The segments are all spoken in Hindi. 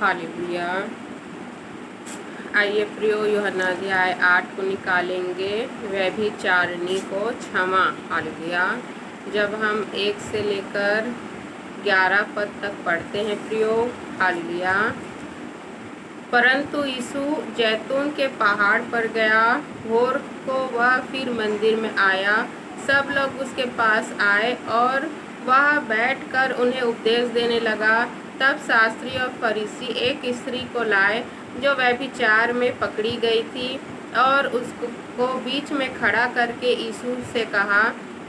हालेलुया। आइए प्रियो, यूहन्ना अध्याय 8 को निकालेंगे, व्यभिचारिणी को क्षमा। हालेलुया। जब हम 1 से लेकर 11 पद तक पढ़ते हैं प्रियो, हालेलुया। परंतु यीशु जैतून के पहाड़ पर गया, भोर को वह फिर मंदिर में आया। सब लोग उसके पास आए और वह बैठकर उन्हें उपदेश देने लगा। तब शास्त्री और फरीसी एक स्त्री को लाए जो व्यभिचार में पकड़ी गई थी, और उसको बीच में खड़ा करके यीशु से कहा,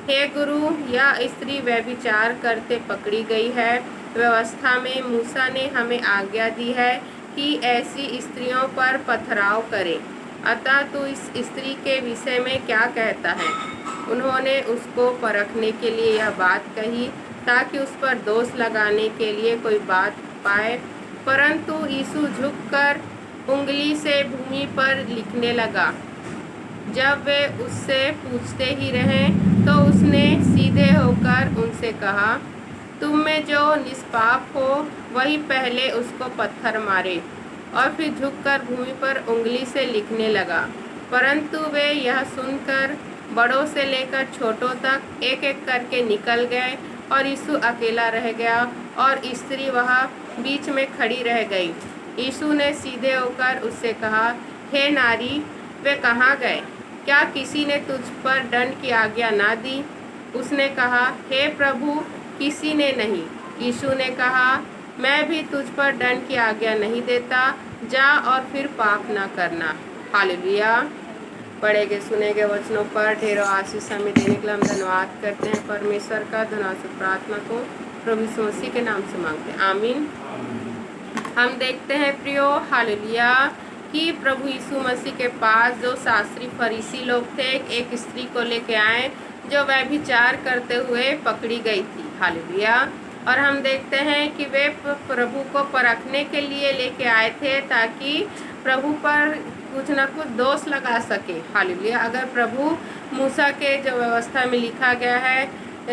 हे गुरु, यह स्त्री व्यभिचार करते पकड़ी गई है। व्यवस्था में मूसा ने हमें आज्ञा दी है कि ऐसी स्त्रियों पर पथराव करे। अतः तू इस स्त्री के विषय में क्या कहता है? उन्होंने उसको परखने के लिए यह बात कही ताकि उस पर दोष लगाने के लिए कोई बात पाए। परंतु यीशु झुककर उंगली से भूमि पर लिखने लगा। जब वे उससे पूछते ही रहे तो उसने सीधे होकर उनसे कहा, तुम में जो निष्पाप हो वही पहले उसको पत्थर मारे। और फिर झुककर भूमि पर उंगली से लिखने लगा। परंतु वे यह सुनकर बड़ों से लेकर छोटों तक एक एक करके निकल गए, और यीशु अकेला रह गया और स्त्री वहाँ बीच में खड़ी रह गई। यीशु ने सीधे होकर उससे कहा, हे नारी, वे कहाँ गए? क्या किसी ने तुझ पर दंड की आज्ञा ना दी? उसने कहा, हे प्रभु, किसी ने नहीं। यीशु ने कहा, मैं भी तुझ पर दंड की आज्ञा नहीं देता, जा और फिर पाप ना करना। हालेलुया। पढ़े गए सुने गए वचनों पर ढेरों आशीष हमें देने के लिए हम धन्यवाद करते हैं परमेश्वर का। धन्यवाद प्रार्थना को प्रभु यीशु मसीह के नाम से मांगते हैं, आमीन। हम देखते हैं प्रियो, हालेलुया, कि प्रभु यीशु मसीह के पास जो शास्त्री फरीसी लोग थे, एक स्त्री को लेके आए जो व्यभिचार करते हुए पकड़ी गई थी। हालेलुया। और हम देखते हैं कि वे प्रभु को परखने के लिए लेके आए थे ताकि प्रभु पर कुछ न कुछ दोष लगा सके। हालेलुया। अगर प्रभु मूसा के जो व्यवस्था में लिखा गया है,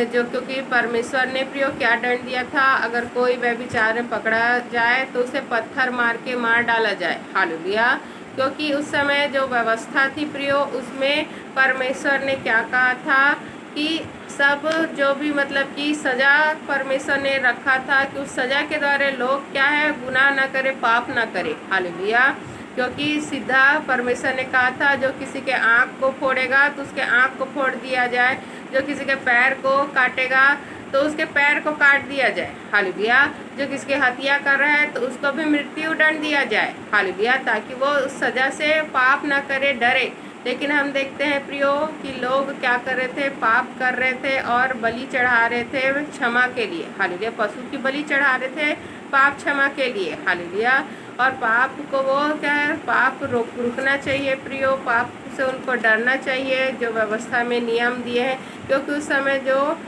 जो क्योंकि परमेश्वर ने प्रियो क्या दंड दिया था, अगर कोई व्यभिचार में पकड़ा जाए तो उसे पत्थर मार के मार डाला जाए। हालेलुया। क्योंकि उस समय जो व्यवस्था थी प्रियो, उसमें परमेश्वर ने क्या कहा था कि सब जो भी मतलब कि सज़ा परमेश्वर ने रखा था कि उस सज़ा के द्वारा लोग क्या है, गुनाह ना करे, पाप ना करे। हालेलुया। क्योंकि सीधा परमेश्वर ने कहा था, जो किसी के आँख को फोड़ेगा तो उसके आँख को फोड़ दिया जाए, जो किसी के पैर को काटेगा तो उसके पैर को काट दिया जाए। हालेलुया। जो किसी की हत्या कर रहा है तो उसको भी मृत्यु दंड दिया जाए। हालेलुया। ताकि वो उस सज़ा से पाप ना करे, डरे। लेकिन हम देखते हैं प्रियो कि लोग क्या कर रहे थे, पाप कर रहे थे और बलि चढ़ा रहे थे क्षमा के लिए। हालेलुया। पशु की बलि चढ़ा रहे थे पाप क्षमा के लिए। हालेलुया। और पाप को वो क्या है, पाप रुकना चाहिए प्रियो, पाप से उनको डरना चाहिए, जो व्यवस्था में नियम दिए हैं। क्योंकि उस समय जो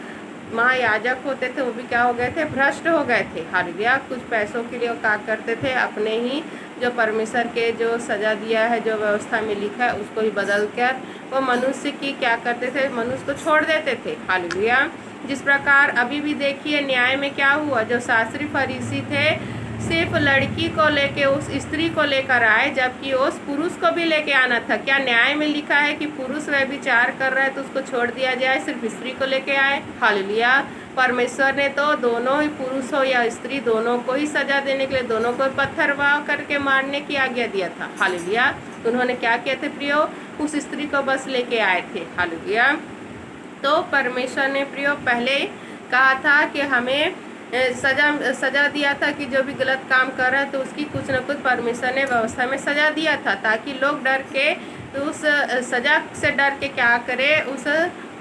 महायाजक होते थे वो भी क्या हो गए थे, भ्रष्ट हो गए थे। हालेलुया। कुछ पैसों के लिए वो क्या करते थे, अपने ही जो परमेश्वर के जो सज़ा दिया है, जो व्यवस्था में लिखा है, उसको ही बदल कर वो मनुष्य की क्या करते थे, मनुष्य को छोड़ देते थे। हालेलुया। जिस प्रकार अभी भी देखिए न्याय में क्या हुआ, जो शास्त्री फरीसी थे सिर्फ लड़की को लेके उस स्त्री को लेकर आए, जबकि उस पुरुष को भी लेके आना था। क्या न्याय में लिखा है कि पुरुष व्यभिचार कर रहा है तो उसको छोड़ दिया जाए, सिर्फ स्त्री को लेके आए? हालेलुया। परमेश्वर ने तो दोनों ही, पुरुष हो या स्त्री, दोनों को ही सजा देने के लिए दोनों को पत्थरवाह करके मारने की आज्ञा दिया था। हालेलुया। तो उन्होंने क्या किया थे प्रियो, उस स्त्री को बस लेके आए थे। हालेलुया। तो परमेश्वर ने प्रियो पहले कहा था कि हमें सजा दिया था कि जो भी गलत काम कर रहा है तो उसकी कुछ न कुछ परमेश्वर ने व्यवस्था में सजा दिया था, ताकि लोग डर के तो उस सजा से डर के क्या करे, उस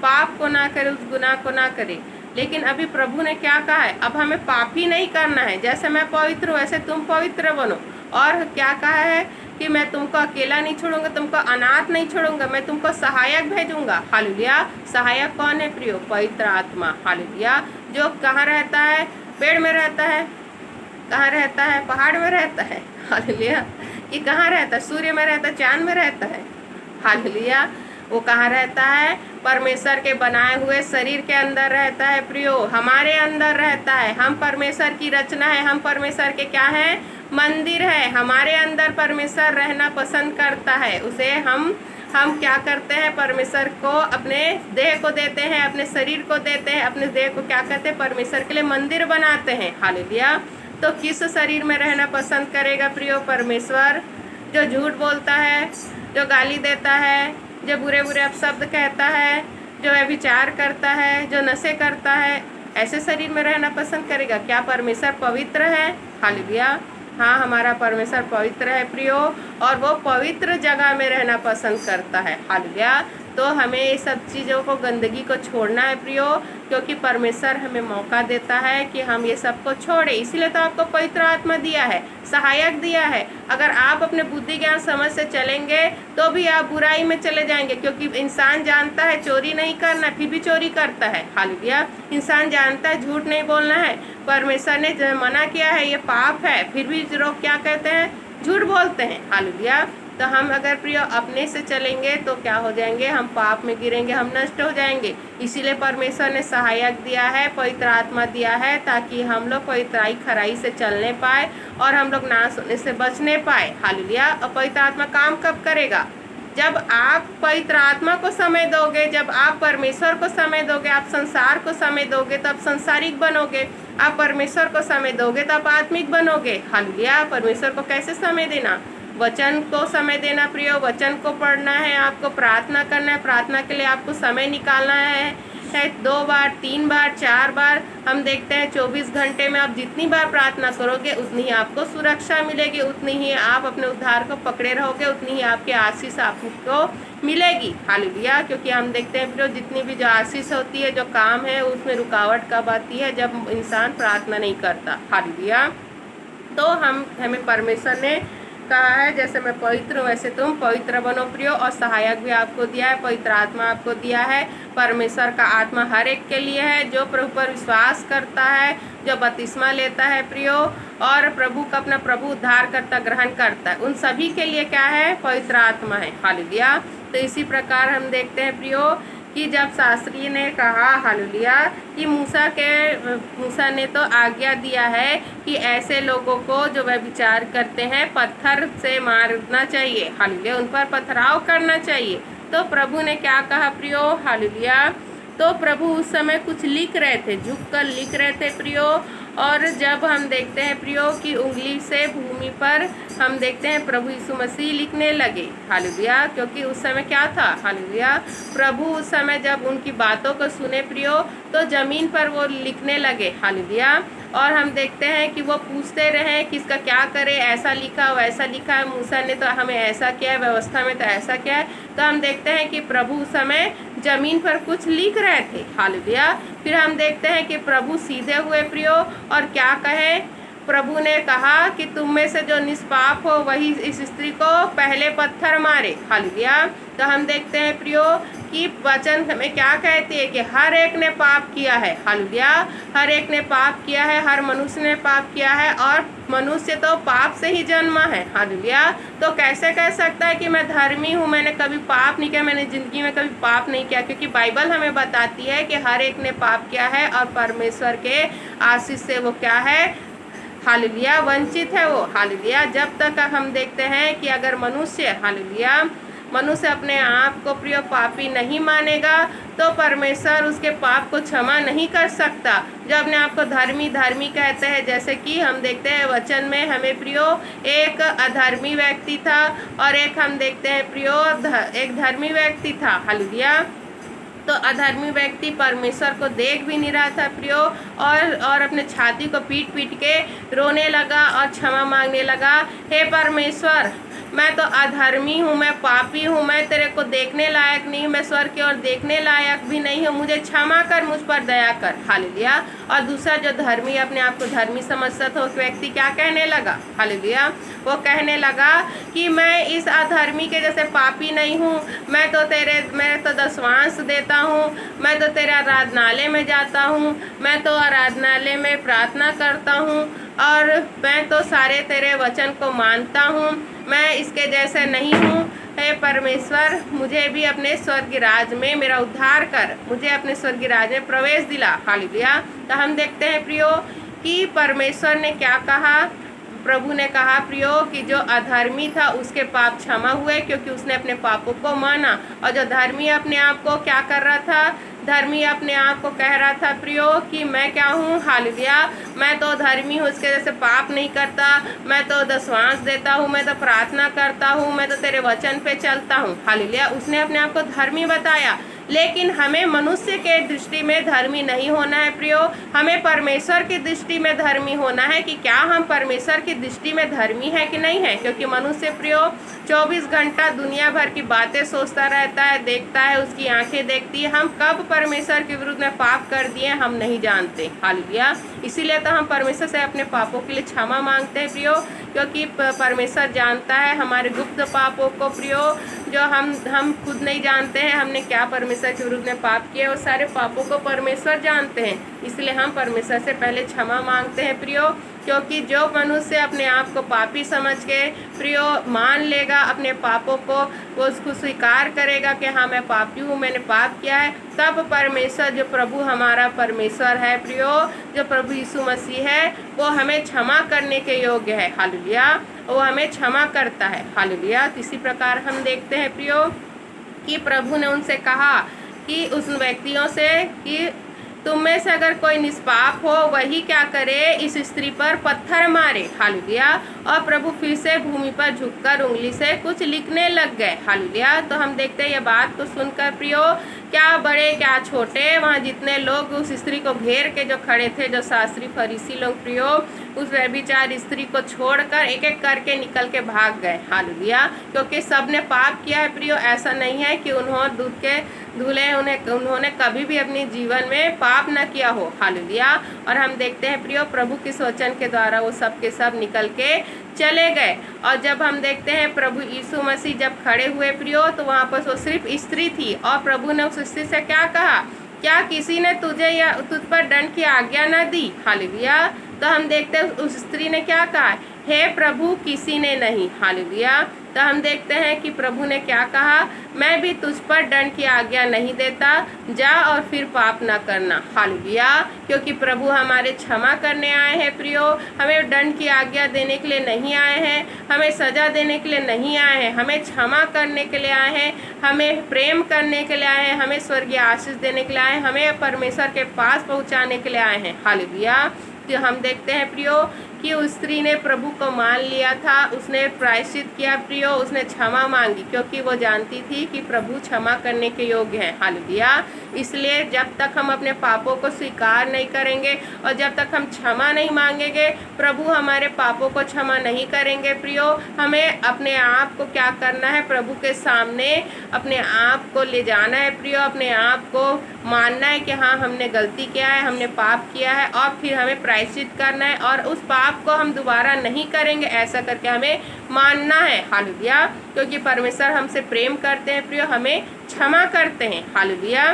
पाप को ना करे, उस गुनाह को ना करे। लेकिन अभी प्रभु ने क्या कहा है, अब हमें पाप ही नहीं करना है, जैसे मैं पवित्र हूँ वैसे तुम पवित्र बनो। और क्या कहा है कि मैं तुमको अकेला नहीं छोड़ूंगा, तुमको अनाथ नहीं छोड़ूंगा, मैं तुमको सहायक भेजूंगा। हालेलुया। सहायक कौन है प्रियो? पवित्र आत्मा। हालेलुया। जो कहाँ रहता है? पेड़ में रहता है। कहाँ रहता है? पहाड़ में रहता है। हालेलुया। कि कहाँ रहता है? सूर्य में रहता है, चांद में रहता है। हालेलुया। वो कहाँ रहता है? परमेश्वर के बनाए हुए शरीर के अंदर रहता है प्रियो, हमारे अंदर रहता है। हम परमेश्वर की रचना है, हम परमेश्वर के क्या है? मंदिर है। हमारे अंदर परमेश्वर रहना पसंद करता है। उसे हम क्या करते हैं? परमेश्वर को अपने देह को देते हैं, अपने शरीर को देते हैं, अपने देह को क्या कहते हैं? परमेश्वर के लिए मंदिर बनाते हैं। हालेलुया। तो किस शरीर में रहना पसंद करेगा प्रियो? परमेश्वर। जो झूठ बोलता है, जो गाली देता है, जो बुरे बुरे अपशब्द कहता है, जो व्यभिचार करता है, जो नशे करता है, ऐसे शरीर में रहना पसंद करेगा? क्या परमेश्वर पवित्र है? हालेलुया। हाँ, हमारा परमेश्वर पवित्र है प्रियो, और वो पवित्र जगह में रहना पसंद करता है। हालेलुया। तो हमें ये सब चीज़ों को, गंदगी को छोड़ना है प्रियो, क्योंकि परमेश्वर हमें मौका देता है कि हम ये सब को छोड़े। इसीलिए तो आपको पवित्र आत्मा दिया है, सहायक दिया है। अगर आप अपने बुद्धि ज्ञान समझ से चलेंगे तो भी आप बुराई में चले जाएंगे, क्योंकि इंसान जानता है चोरी नहीं करना, फिर भी चोरी करता है। हालेलुया। इंसान जानता है झूठ नहीं बोलना है, परमेश्वर ने मना किया है, ये पाप है, फिर भी लोग क्या कहते हैं? झूठ बोलते हैं। हालेलुया। तो हम अगर प्रिय अपने से चलेंगे तो क्या हो जाएंगे? हम पाप में गिरेंगे, हम नष्ट हो जाएंगे। इसीलिए परमेश्वर ने सहायक दिया है, पवित्र आत्मा दिया है, ताकि हम लोग पवित्राई खराई से चलने पाए और हम लोग नाश होने से बचने पाए। हालेलुया। और पवित्र आत्मा काम कब करेगा? जब आप पवित्र आत्मा को समय दोगे, जब आप परमेश्वर को समय दोगे, आप संसार को समय दोगे तो आप संसारिक बनोगे। आप परमेश्वर को समय दोगे तो आप आत्मिक बनोगे। हालेलुया। परमेश्वर को कैसे समय देना? वचन को समय देना प्रियो, वचन को पढ़ना है, आपको प्रार्थना करना है, प्रार्थना के लिए आपको समय निकालना है 2 बार, 3 बार, 4 बार। हम देखते हैं 24 घंटे में आप जितनी बार प्रार्थना करोगे उतनी ही आपको सुरक्षा मिलेगी, उतनी ही आप अपने उद्धार को पकड़े रहोगे, उतनी ही आपके आशीष आपको मिलेगी। हालेलुया। क्योंकि हम देखते हैं प्रियो, जितनी भी जो आशीष होती है, जो काम है, उसमें रुकावट कब आती है? जब इंसान प्रार्थना नहीं करता। हालेलुया। तो हमें परमेश्वर ने कहा है, जैसे मैं पवित्र हूँ वैसे तुम पवित्र बनो प्रियो, और सहायक भी आपको दिया है, पवित्र आत्मा आपको दिया है। परमेश्वर का आत्मा हर एक के लिए है, जो प्रभु पर विश्वास करता है, जो बपतिस्मा लेता है प्रियो, और प्रभु का अपना प्रभु उद्धार करता, ग्रहण करता है, उन सभी के लिए क्या है? पवित्र आत्मा है। हालेलुया। तो इसी प्रकार हम देखते हैं प्रियो कि जब शास्त्री ने कहा, हालेलुया, कि मूसा ने तो आज्ञा दिया है कि ऐसे लोगों को जो व्यभिचार करते हैं पत्थर से मारना चाहिए। हालेलुया। उन पर पथराव करना चाहिए। तो प्रभु ने क्या कहा प्रियो? हालेलुया। तो प्रभु उस समय कुछ लिख रहे थे, झुककर लिख रहे थे प्रियो। और जब हम देखते हैं प्रियो कि उंगली से भूमि पर हम देखते हैं प्रभु यीशु मसीह लिखने लगे। हालेलुया। क्योंकि उस समय क्या था? हालेलुया। प्रभु उस समय जब उनकी बातों को सुने प्रियो तो जमीन पर वो लिखने लगे। हालेलुया। और हम देखते हैं कि वो पूछते रहे कि इसका क्या करें, ऐसा लिखा वैसा लिखा है, मूसा ने तो हमें ऐसा किया है, व्यवस्था में तो ऐसा किया है। तो हम देखते हैं कि प्रभु उस समय जमीन पर कुछ लिख रहे थे। हालेलुया। फिर हम देखते हैं कि प्रभु सीधे हुए प्रियो, और क्या कहे? प्रभु ने कहा कि तुम में से जो निष्पाप हो वही इस स्त्री को पहले पत्थर मारे। हालेलुया। तो हम देखते हैं प्रियो कि वचन हमें क्या कहती है कि हर एक ने पाप किया है। हालेलुया। हर एक ने पाप किया है, हर मनुष्य ने पाप किया है, और मनुष्य तो पाप से ही जन्मा है। हालेलुया। तो कैसे कह सकता है कि मैं धर्मी हूँ, मैंने कभी पाप नहीं किया, मैंने ज़िंदगी में कभी पाप नहीं किया? क्योंकि बाइबल हमें बताती है कि हर एक ने पाप किया है, और परमेश्वर के आशीष से वो क्या है? हालेलुया, वंचित है वो। हालेलुया। जब तक हम देखते हैं कि अगर मनुष्य अपने आप को प्रिय पापी नहीं मानेगा तो परमेश्वर उसके पाप को क्षमा नहीं कर सकता। जो अपने आप को धर्मी कहते हैं, जैसे कि हम देखते हैं वचन में हमें प्रियो एक अधर्मी व्यक्ति था और एक हम देखते हैं प्रियो एक धर्मी व्यक्ति था। हालेलुया। तो अधर्मी व्यक्ति परमेश्वर को देख भी नहीं रहा था प्रियो, और अपने छाती को पीट के रोने लगा और क्षमा मांगने लगा, हे परमेश्वर, मैं तो अधर्मी हूँ, मैं पापी हूँ, मैं तेरे को देखने लायक नहीं हूँ, मैं स्वर्ग की ओर देखने लायक भी नहीं हूँ, मुझे क्षमा कर, मुझ पर दया कर। हालेलुया। और दूसरा जो धर्मी अपने आप को धर्मी समझता था उस व्यक्ति क्या कहने लगा? हालेलुया। वो कहने लगा कि मैं इस अधर्मी के जैसे पापी नहीं हूँ, मैं तो दशवांश देता हूँ, मैं तो तेरे आराधनालय में जाता हूँ, मैं तो आराधनालय में प्रार्थना करता हूँ, और मैं तो सारे तेरे वचन को मानता हूँ, मैं इसके जैसे नहीं हूँ। हे परमेश्वर, मुझे भी अपने स्वर्ग राज में मेरा उद्धार कर, मुझे अपने स्वर्ग राज में प्रवेश दिला। हालेलुया। तो हम देखते हैं प्रियो कि परमेश्वर ने क्या कहा। प्रभु ने कहा प्रियो कि जो अधर्मी था उसके पाप क्षमा हुए, क्योंकि उसने अपने पापों को माना। और जो धर्मी अपने आप को क्या कर रहा था, धर्मी अपने आप को कह रहा था प्रियो कि मैं क्या हूँ, हालेलुया, मैं तो धर्मी हूँ, इसके जैसे पाप नहीं करता, मैं तो दशवांश देता हूँ, मैं तो प्रार्थना करता हूँ, मैं तो तेरे वचन पे चलता हूँ। हालेलुया। उसने अपने आप को धर्मी बताया। लेकिन हमें मनुष्य के दृष्टि में धर्मी नहीं होना है प्रियो, हमें परमेश्वर की दृष्टि में धर्मी होना है कि क्या हम परमेश्वर की दृष्टि में धर्मी है कि नहीं है। क्योंकि मनुष्य प्रियो 24 घंटा दुनिया भर की बातें सोचता रहता है, देखता है, उसकी आंखें देखती है। हम कब परमेश्वर के विरुद्ध में पाप कर दिए हम नहीं जानते। हालेलुया। इसीलिए तो हम परमेश्वर से अपने पापों के लिए क्षमा मांगते हैं प्रियो, क्योंकि परमेश्वर जानता है हमारे गुप्त पापों को प्रियो, जो हम खुद नहीं जानते हैं हमने क्या परमेश्वर के विरुद्ध में पाप किए, और सारे पापों को परमेश्वर जानते हैं। इसलिए हम परमेश्वर से पहले क्षमा मांगते हैं प्रियो, क्योंकि जो मनुष्य अपने आप को पापी समझ के प्रियो मान लेगा अपने पापों को, वो उसको स्वीकार करेगा कि हाँ मैं पापी हूँ, मैंने पाप किया है, तब परमेश्वर जो प्रभु हमारा परमेश्वर है प्रियो, जो प्रभु यीशु मसीह है, वो हमें क्षमा करने के योग्य है। हालेलुया। वो हमें क्षमा करता है। हालेलुया। इसी प्रकार हम देखते हैं प्रियो कि प्रभु ने उनसे कहा कि उस व्यक्तियों से कि तुम में से अगर कोई निष्पाप हो वही क्या करे, इस स्त्री पर पत्थर मारे। हालेलुया। और प्रभु फिर से भूमि पर झुककर उंगली से कुछ लिखने लग गए। हालेलुया। तो हम देखते हैं ये बात को सुनकर प्रियो, क्या बड़े क्या छोटे, वहाँ जितने लोग उस स्त्री को घेर के जो खड़े थे, जो शास्त्री फरीसी लोग प्रियो, उस व्यभिचार स्त्री को छोड़कर एक एक करके निकल के भाग गए। हालेलुया। क्योंकि सबने पाप किया है प्रियो, ऐसा नहीं है कि उन्होंने दूध के धुले उन्होंने कभी भी अपने जीवन में पाप न किया हो। हालेलुया। और हम देखते हैं प्रियो प्रभु के वचन के द्वारा वो सब के सब निकल के चले गए। और जब हम देखते हैं प्रभु यीशु मसीह जब खड़े हुए प्रियो, तो वहाँ पर वो सिर्फ स्त्री थी, और प्रभु ने उस स्त्री से क्या कहा, क्या किसी ने तुझे या तुझ पर दंड की आज्ञा न दी। हालेलुया। तो हम देखते हैं उस स्त्री ने क्या कहा, हे प्रभु किसी ने नहीं। हालेलुया। तो हम देखते हैं कि प्रभु ने क्या कहा, मैं भी तुझ पर दंड की आज्ञा नहीं देता, जा और फिर पाप न करना। हालेलुया। क्योंकि प्रभु हमारे क्षमा करने आए हैं प्रियो, हमें दंड की आज्ञा देने के लिए नहीं आए हैं, हमें सजा देने के लिए नहीं आए हैं, हमें क्षमा करने के लिए आए हैं, हमें प्रेम करने के लिए आए हैं, हमें स्वर्गीय आशीष देने के लिए आए हैं, हमें परमेश्वर के पास पहुँचाने के लिए आए हैं। हालेलुया। तो हम देखते हैं प्रियो कि उस स्त्री ने प्रभु को मान लिया था, उसने प्रायश्चित किया प्रियो, उसने क्षमा मांगी, क्योंकि वो जानती थी कि प्रभु क्षमा करने के योग्य हैं। हालेलुया। इसलिए जब तक हम अपने पापों को स्वीकार नहीं करेंगे और जब तक हम क्षमा नहीं मांगेंगे, प्रभु हमारे पापों को क्षमा नहीं करेंगे प्रियो। हमें अपने आप को क्या करना है, प्रभु के सामने अपने आप को ले जाना है प्रियो, अपने आप को मानना है कि हाँ हमने गलती किया है, हमने पाप किया है, और फिर हमें प्रायश्चित करना है और उस पाप को हम दोबारा नहीं करेंगे, ऐसा करके हमें मानना है। हालेलुया। क्योंकि परमेश्वर हमसे प्रेम करते हैं प्रियो, हमें क्षमा करते हैं। हालेलुया।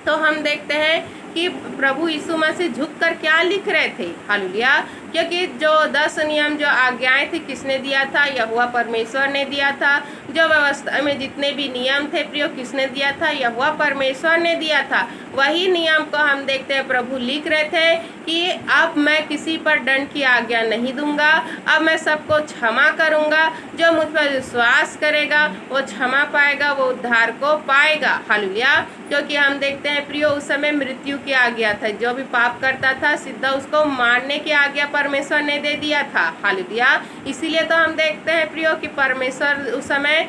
तो हम देखते हैं कि प्रभु यीशु मसीह झुककर क्या लिख रहे थे। हालेलुया। क्योंकि जो 10 नियम जो आज्ञाएं थी किसने दिया था, यहोवा परमेश्वर ने दिया था। जो व्यवस्था में जितने भी नियम थे प्रियो किसने दिया था, यहोवा परमेश्वर ने दिया था। वही नियम को हम देखते हैं प्रभु लिख रहे थे कि अब मैं किसी पर दंड की आज्ञा नहीं दूंगा, अब मैं सबको क्षमा करूंगा, जो मुझ पर विश्वास करेगा वो क्षमा पाएगा, वो उद्धार को पाएगा। हालेलुया। क्योंकि हम देखते हैं प्रियो उस समय मृत्यु की आज्ञा था, जो भी पाप करता था सीधा उसको मारने की आज्ञा परमेश्वर ने दे दिया था। हालेलुया। इसीलिए तो हम देखते हैं प्रियो कि परमेश्वर उस समय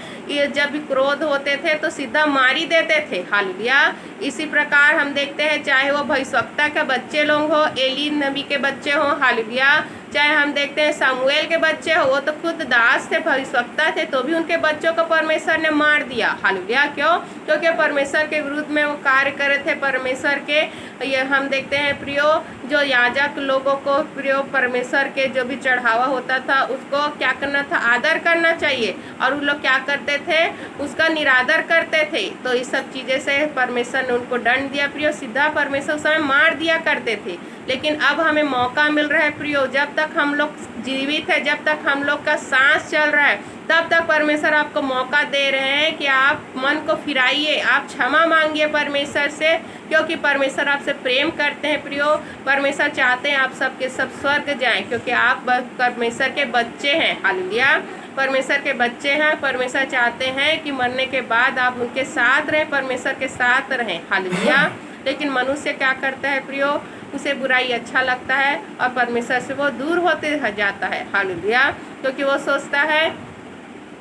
जब भी क्रोध होते थे तो सीधा मार ही देते थे। हालेलुया। इसी प्रकार हम देखते हैं चाहे वो भविष्यवक्ता के बच्चे लोग हो, एली नबी के बच्चे हो, हालेलुया, चाहे हम देखते हैं सामुएल के बच्चे हो, वो तो खुद दास थे, भविष्यवक्ता थे, तो भी उनके बच्चों को परमेश्वर ने मार दिया। हालेलुया। क्यों? क्योंकि परमेश्वर के विरुद्ध में वो कार्य करे थे। परमेश्वर के ये हम देखते हैं प्रियो जो याजक लोगों को प्रियो परमेश्वर के जो भी चढ़ावा होता था उसको क्या करना था, आदर करना चाहिए, और उन लोग क्या करते थे, उसका निरादर करते थे। तो इस सब चीज़ें से परमेश्वर ने उनको दंड दिया प्रियो, सीधा परमेश्वर उस समय मार दिया करते थे। लेकिन अब हमें मौका मिल रहा है प्रियो, जब तक हम लोग जीवित है, जब तक हम लोग का सांस चल रहा है, तब तक परमेश्वर आपको मौका दे रहे हैं कि आप मन को फिराइए, आप क्षमा मांगिए परमेश्वर से, क्योंकि परमेश्वर आपसे प्रेम करते हैं प्रियो। परमेश्वर चाहते हैं आप सबके सब स्वर्ग जाएं, क्योंकि आप परमेश्वर के बच्चे हैं। हालेलुया, परमेश्वर के बच्चे हैं। परमेश्वर चाहते हैं कि मरने के बाद आप उनके साथ रहें, परमेश्वर के साथ रहें। हालेलुया। लेकिन मनुष्य क्या करता है प्रियो, उसे बुराई अच्छा लगता है और परमेश्वर से वो दूर होते जाता है। हालेलुया, क्योंकि वो सोचता है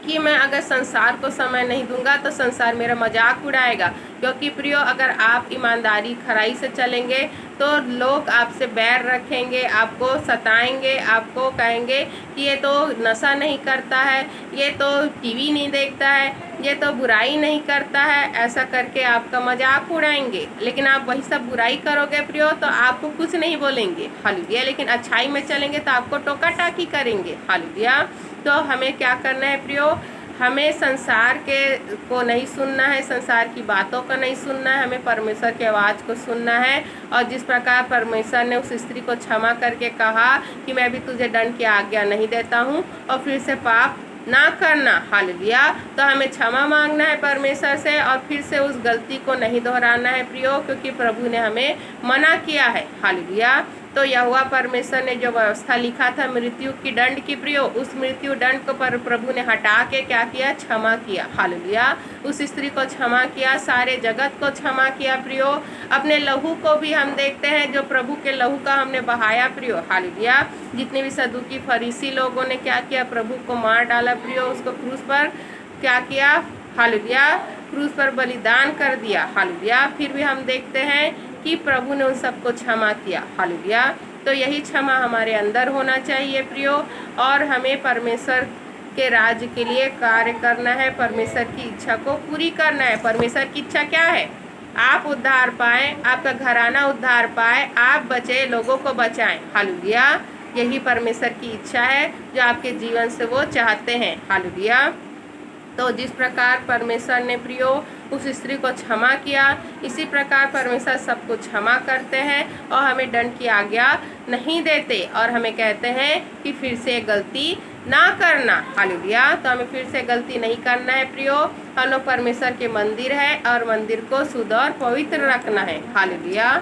कि मैं अगर संसार को समय नहीं दूंगा तो संसार मेरा मजाक उड़ाएगा। क्योंकि प्रियो, अगर आप ईमानदारी खराई से चलेंगे तो लोग आपसे बैर रखेंगे, आपको सताएंगे, आपको कहेंगे कि ये तो नशा नहीं करता है, ये तो टीवी नहीं देखता है, ये तो बुराई नहीं करता है, ऐसा करके आपका मजाक उड़ाएंगे। लेकिन आप वही सब बुराई करोगे प्रियो तो आपको कुछ नहीं बोलेंगे। हालेलुया। लेकिन अच्छाई में चलेंगे तो आपको टोका टाकी करेंगे। हालेलुया। तो हमें क्या करना है प्रियो, हमें संसार के को नहीं सुनना है, संसार की बातों को नहीं सुनना है, हमें परमेश्वर की आवाज़ को सुनना है। और जिस प्रकार परमेश्वर ने उस स्त्री को क्षमा करके कहा कि मैं भी तुझे दंड की आज्ञा नहीं देता हूँ और फिर से पाप ना करना। हालेलुया। तो हमें क्षमा मांगना है परमेश्वर से और फिर से उस गलती को नहीं दोहराना है प्रियो, क्योंकि प्रभु ने हमें मना किया है। हालेलुया। तो यहोवा परमेश्वर ने जो व्यवस्था लिखा था मृत्यु की दंड की प्रियो, उस मृत्यु दंड को प्रभु ने हटा के क्या किया, क्षमा किया। हालेलुया। उस स्त्री को क्षमा किया, सारे जगत को क्षमा किया प्रियो। अपने लहू को भी हम देखते हैं, जो प्रभु के लहू का हमने बहाया प्रियो। हालेलुया। जितने भी सदुकी फरीसी लोगों ने क्या किया, प्रभु को मार डाला प्रियो, उसको क्रूस पर क्या किया, हालेलुया, क्रूस पर बलिदान कर दिया। हालेलुया। फिर भी हम देखते हैं कि प्रभु ने उन सबको क्षमा किया। हालेलुया। तो यही क्षमा हमारे अंदर होना चाहिए प्रियो, और हमें परमेश्वर के राज्य के लिए कार्य करना है, परमेश्वर की इच्छा को पूरी करना है। परमेश्वर की इच्छा क्या है, आप उद्धार पाएं, आपका घराना उद्धार पाए, आप बचे, लोगों को बचाएं। हालेलुया। यही परमेश्वर की इच्छा है जो आपके जीवन से वो चाहते हैं। हालेलुया। तो जिस प्रकार परमेश्वर ने प्रियो उस स्त्री को क्षमा किया, इसी प्रकार परमेश्वर सबको क्षमा करते हैं और हमें दंड की आज्ञा नहीं देते और हमें कहते हैं कि फिर से गलती ना करना। हालेलुया। तो हमें फिर से गलती नहीं करना है प्रियो। हम लोग परमेश्वर के मंदिर है और मंदिर को शुद्ध और पवित्र रखना है। हालेलुया।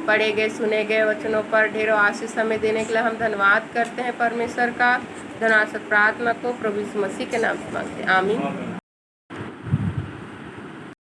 पढ़े गए सुने गए वचनों पर ढेरों आशीष हमें देने के लिए हम धन्यवाद करते हैं परमेश्वर का। धन्यवाद प्रार्थना को प्रभु यीशु मसीह के नाम से मांगते हैं। आमीन।